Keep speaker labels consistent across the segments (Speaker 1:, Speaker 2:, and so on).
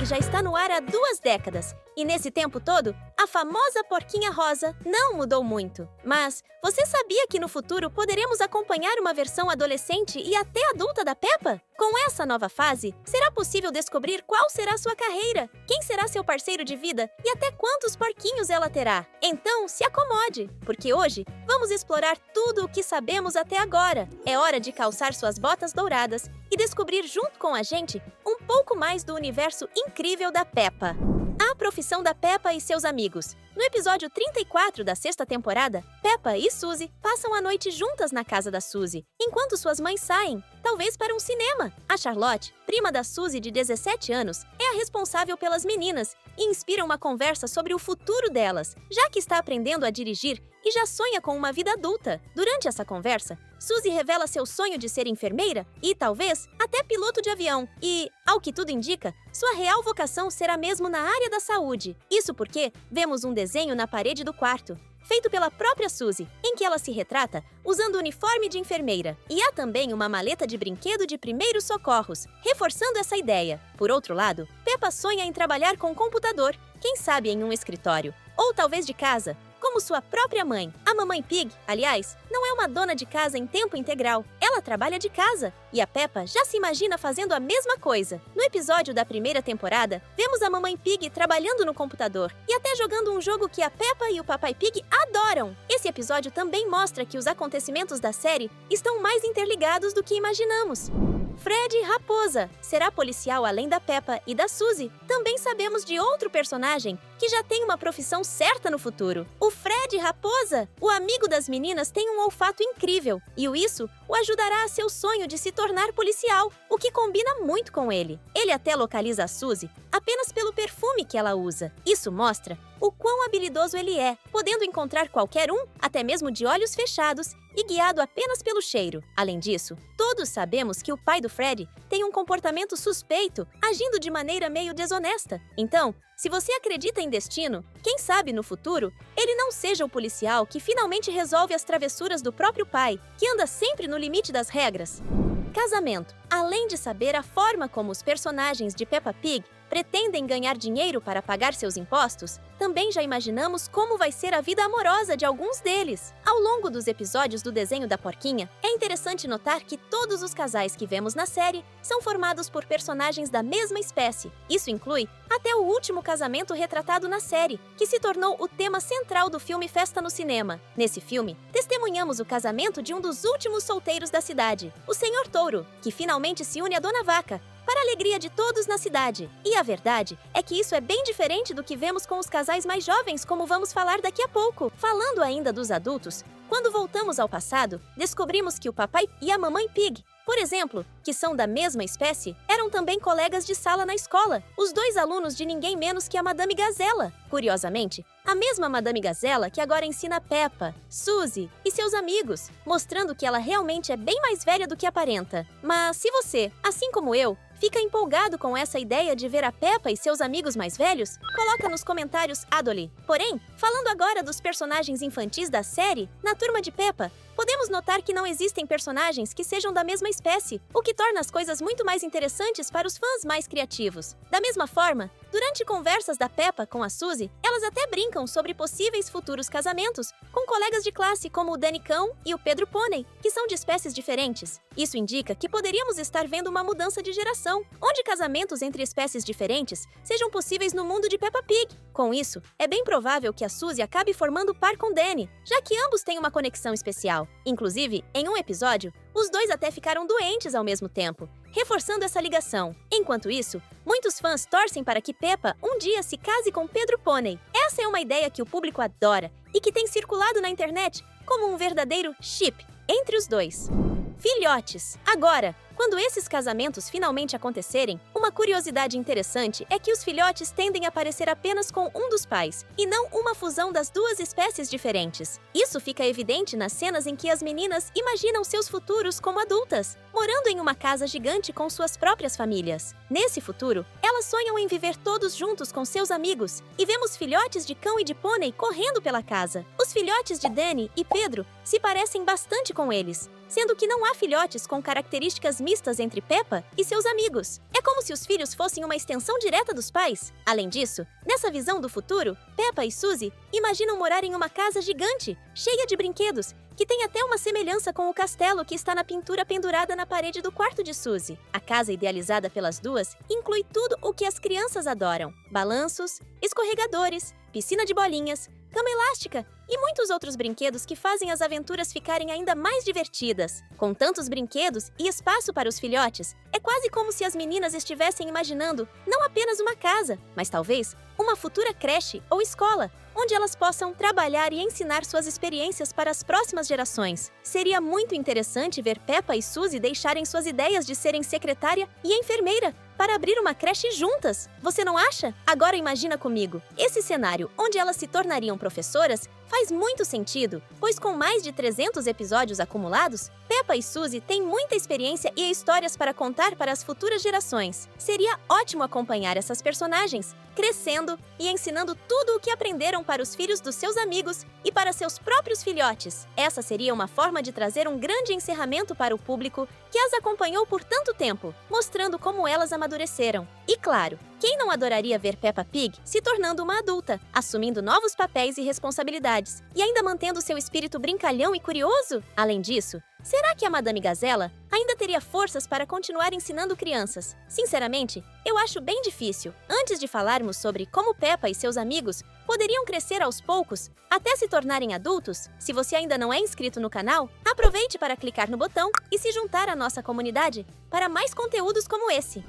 Speaker 1: Pig já está no ar há 2 décadas. E nesse tempo todo, a famosa porquinha rosa não mudou muito. Mas você sabia que no futuro poderemos acompanhar uma versão adolescente e até adulta da Peppa? Com essa nova fase, será possível descobrir qual será sua carreira, quem será seu parceiro de vida e até quantos porquinhos ela terá. Então, se acomode, porque hoje vamos explorar tudo o que sabemos até agora. É hora de calçar suas botas douradas e descobrir junto com a gente um pouco mais do universo incrível da Peppa. A profissão da Peppa e seus amigos. No episódio 34 da 6ª temporada, Peppa e Suzy passam a noite juntas na casa da Suzy, enquanto suas mães saem, talvez para um cinema. A Charlotte, prima da Suzy de 17 anos, é a responsável pelas meninas e inspira uma conversa sobre o futuro delas, já que está aprendendo a dirigir e já sonha com uma vida adulta. Durante essa conversa, Suzy revela seu sonho de ser enfermeira e, talvez, até piloto de avião. E, ao que tudo indica, sua real vocação será mesmo na área da saúde. Isso porque vemos um desenho na parede do quarto, feito pela própria Suzy, em que ela se retrata usando o uniforme de enfermeira. E há também uma maleta de brinquedo de primeiros socorros, reforçando essa ideia. Por outro lado, Peppa sonha em trabalhar com computador, quem sabe em um escritório, ou talvez de casa, como sua própria mãe. A Mamãe Pig, aliás, não é uma dona de casa em tempo integral. Ela trabalha de casa. E a Peppa já se imagina fazendo a mesma coisa. No episódio da 1ª temporada, vemos a Mamãe Pig trabalhando no computador e até jogando um jogo que a Peppa e o Papai Pig adoram. Esse episódio também mostra que os acontecimentos da série estão mais interligados do que imaginamos. Fred Raposa será policial além da Peppa e da Suzy. Também sabemos de outro personagem que já tem uma profissão certa no futuro. O Fred Raposa, o amigo das meninas, tem um olfato incrível e isso o ajudará a seu sonho de se tornar policial, o que combina muito com ele. Ele até localiza a Suzy apenas pelo perfume que ela usa. Isso mostra o quão habilidoso ele é, podendo encontrar qualquer um, até mesmo de olhos fechados, e guiado apenas pelo cheiro. Além disso, todos sabemos que o pai do Fred tem um comportamento suspeito, agindo de maneira meio desonesta. Então, se você acredita em destino, quem sabe no futuro, ele não seja o policial que finalmente resolve as travessuras do próprio pai, que anda sempre no limite das regras. Casamento. Além de saber a forma como os personagens de Peppa Pig pretendem ganhar dinheiro para pagar seus impostos, também já imaginamos como vai ser a vida amorosa de alguns deles. Ao longo dos episódios do desenho da porquinha, é interessante notar que todos os casais que vemos na série são formados por personagens da mesma espécie. Isso inclui até o último casamento retratado na série, que se tornou o tema central do filme Festa no Cinema. Nesse filme, testemunhamos o casamento de um dos últimos solteiros da cidade, o Senhor Touro, que finalmente se une à Dona Vaca, para a alegria de todos na cidade. E a verdade é que isso é bem diferente do que vemos com os casais mais jovens, como vamos falar daqui a pouco. Falando ainda dos adultos, quando voltamos ao passado, descobrimos que o Papai e a Mamãe Pig, por exemplo, que são da mesma espécie, eram também colegas de sala na escola, os 2 alunos de ninguém menos que a Madame Gazella. Curiosamente, a mesma Madame Gazella que agora ensina Peppa, Suzy e seus amigos, mostrando que ela realmente é bem mais velha do que aparenta. Mas se você, assim como eu, fica empolgado com essa ideia de ver a Peppa e seus amigos mais velhos? Coloca nos comentários Adoli. Porém, falando agora dos personagens infantis da série, na turma de Peppa, podemos notar que não existem personagens que sejam da mesma espécie, o que torna as coisas muito mais interessantes para os fãs mais criativos. Da mesma forma, durante conversas da Peppa com a Suzy, elas até brincam sobre possíveis futuros casamentos com colegas de classe como o Danny Cão e o Pedro Pônei, que são de espécies diferentes. Isso indica que poderíamos estar vendo uma mudança de geração, onde casamentos entre espécies diferentes sejam possíveis no mundo de Peppa Pig. Com isso, é bem provável que a Suzy acabe formando par com Danny, já que ambos têm uma conexão especial. Inclusive, em um episódio, os 2 até ficaram doentes ao mesmo tempo, reforçando essa ligação. Enquanto isso, muitos fãs torcem para que Peppa um dia se case com Pedro Pônei. Essa é uma ideia que o público adora e que tem circulado na internet como um verdadeiro chip entre os 2. Filhotes. Agora, quando esses casamentos finalmente acontecerem, uma curiosidade interessante é que os filhotes tendem a aparecer apenas com um dos pais, e não uma fusão das 2 espécies diferentes. Isso fica evidente nas cenas em que as meninas imaginam seus futuros como adultas, morando em uma casa gigante com suas próprias famílias. Nesse futuro, elas sonham em viver todos juntos com seus amigos, e vemos filhotes de cão e de pônei correndo pela casa. Os filhotes de Danny e Pedro se parecem bastante com eles, sendo que não há filhotes com características mistas entre Peppa e seus amigos. É É como se os filhos fossem uma extensão direta dos pais. Além disso, nessa visão do futuro, Peppa e Suzy imaginam morar em uma casa gigante, cheia de brinquedos, que tem até uma semelhança com o castelo que está na pintura pendurada na parede do quarto de Suzy. A casa idealizada pelas duas inclui tudo o que as crianças adoram: balanços, escorregadores, piscina de bolinhas, cama elástica e muitos outros brinquedos que fazem as aventuras ficarem ainda mais divertidas. Com tantos brinquedos e espaço para os filhotes, é quase como se as meninas estivessem imaginando não apenas uma casa, mas talvez uma futura creche ou escola, onde elas possam trabalhar e ensinar suas experiências para as próximas gerações. Seria muito interessante ver Peppa e Suzy deixarem suas ideias de serem secretária e enfermeira para abrir uma creche juntas. Você não acha? Agora imagina comigo. Esse cenário, onde elas se tornariam professoras, faz muito sentido, pois com mais de 300 episódios acumulados, Peppa e Suzy têm muita experiência e histórias para contar para as futuras gerações. Seria ótimo acompanhar essas personagens, crescendo e ensinando tudo o que aprenderam para os filhos dos seus amigos e para seus próprios filhotes. Essa seria uma forma de trazer um grande encerramento para o público que as acompanhou por tanto tempo, mostrando como elas amadureceram. E claro, quem não adoraria ver Peppa Pig se tornando uma adulta, assumindo novos papéis e responsabilidades, e ainda mantendo seu espírito brincalhão e curioso? Além disso, será que a Madame Gazela ainda teria forças para continuar ensinando crianças? Sinceramente, eu acho bem difícil. Antes de falarmos sobre como Peppa e seus amigos poderiam crescer aos poucos até se tornarem adultos, se você ainda não é inscrito no canal, aproveite para clicar no botão e se juntar à nossa comunidade para mais conteúdos como esse.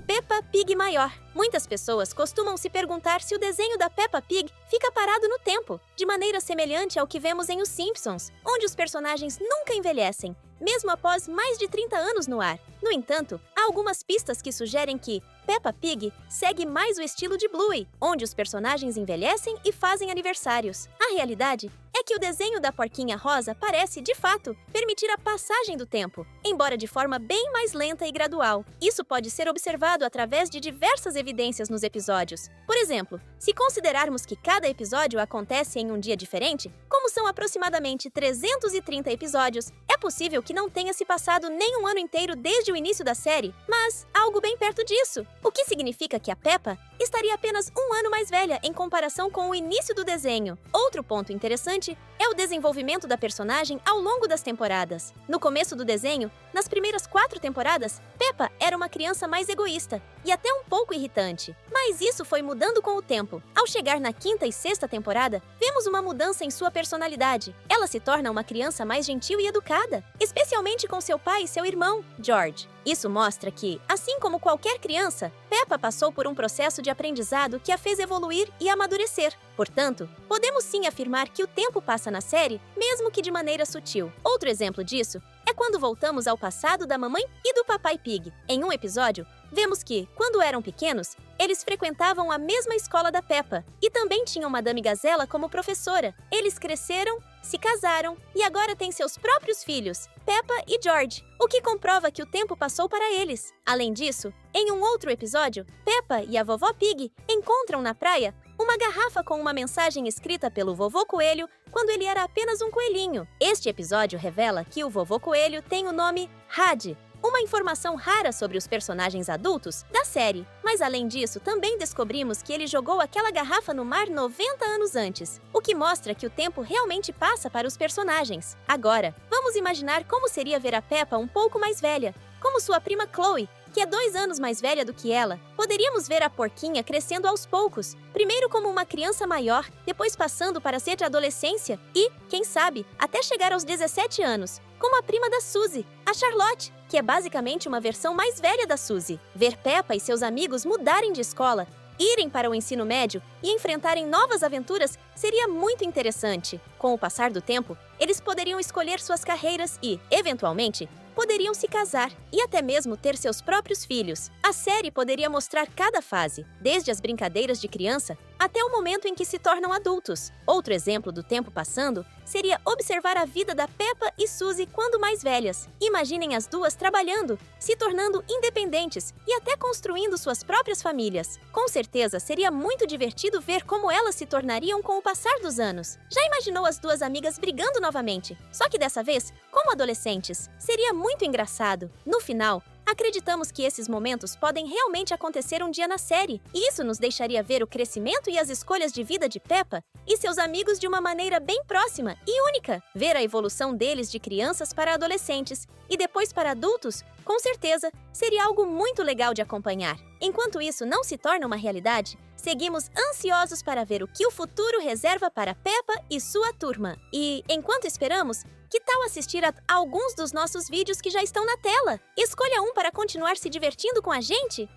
Speaker 1: Peppa Pig maior. Muitas pessoas costumam se perguntar se o desenho da Peppa Pig fica parado no tempo, de maneira semelhante ao que vemos em Os Simpsons, onde os personagens nunca envelhecem, mesmo após mais de 30 anos no ar. No entanto, há algumas pistas que sugerem que Peppa Pig segue mais o estilo de Bluey, onde os personagens envelhecem e fazem aniversários. A realidade é que o desenho da porquinha rosa parece, de fato, permitir a passagem do tempo, embora de forma bem mais lenta e gradual. Isso pode ser observado através de diversas evidências nos episódios. Por exemplo, se considerarmos que cada episódio acontece em um dia diferente, como são aproximadamente 330 episódios, é possível que não tenha se passado nem um ano inteiro desde o início da série, mas algo bem perto disso. O que significa que a Peppa estaria apenas um ano mais velha em comparação com o início do desenho. Outro ponto interessante é o desenvolvimento da personagem ao longo das temporadas. No começo do desenho, nas primeiras 4 temporadas, Peppa era uma criança mais egoísta e até um pouco irritante. Mas isso foi mudando com o tempo. Ao chegar na 5ª e 6ª temporada, vemos uma mudança em sua personalidade. Ela se torna uma criança mais gentil e educada, especialmente com seu pai e seu irmão, George. Isso mostra que, assim como qualquer criança, Peppa passou por um processo de aprendizado que a fez evoluir e amadurecer. Portanto, podemos sim afirmar que o tempo passa na série, mesmo que de maneira sutil. Outro exemplo disso é quando voltamos ao passado da mamãe e do papai Pig. Em um episódio, vemos que, quando eram pequenos, eles frequentavam a mesma escola da Peppa e também tinham Madame Gazela como professora. Eles cresceram, se casaram e agora têm seus próprios filhos, Peppa e George, o que comprova que o tempo passou para eles. Além disso, em um outro episódio, Peppa e a vovó Pig encontram na praia uma garrafa com uma mensagem escrita pelo vovô Coelho quando ele era apenas um coelhinho. Este episódio revela que o vovô Coelho tem o nome Had, uma informação rara sobre os personagens adultos da série. Mas além disso, também descobrimos que ele jogou aquela garrafa no mar 90 anos antes, o que mostra que o tempo realmente passa para os personagens. Agora, vamos imaginar como seria ver a Peppa um pouco mais velha, como sua prima Chloe, que é 2 anos mais velha do que ela. Poderíamos ver a porquinha crescendo aos poucos, primeiro como uma criança maior, depois passando para ser de adolescência e, quem sabe, até chegar aos 17 anos, como a prima da Suzy, a Charlotte, que é basicamente uma versão mais velha da Suzy. Ver Peppa e seus amigos mudarem de escola, irem para o ensino médio e enfrentarem novas aventuras seria muito interessante. Com o passar do tempo, eles poderiam escolher suas carreiras e, eventualmente, poderiam se casar e até mesmo ter seus próprios filhos. A série poderia mostrar cada fase, desde as brincadeiras de criança até o momento em que se tornam adultos. Outro exemplo do tempo passando seria observar a vida da Peppa e Suzy quando mais velhas. Imaginem as duas trabalhando, se tornando independentes e até construindo suas próprias famílias. Com certeza seria muito divertido ver como elas se tornariam com o passar dos anos. Já imaginou as duas amigas brigando novamente? Só que dessa vez, como adolescentes. Seria muito engraçado. No final, Acreditamos que esses momentos podem realmente acontecer um dia na série, e isso nos deixaria ver o crescimento e as escolhas de vida de Peppa e seus amigos de uma maneira bem próxima e única. Ver a evolução deles de crianças para adolescentes e depois para adultos, com certeza, seria algo muito legal de acompanhar. Enquanto isso não se torna uma realidade, seguimos ansiosos para ver o que o futuro reserva para Peppa e sua turma. E, enquanto esperamos, que tal assistir a alguns dos nossos vídeos que já estão na tela? Escolha um para continuar se divertindo com a gente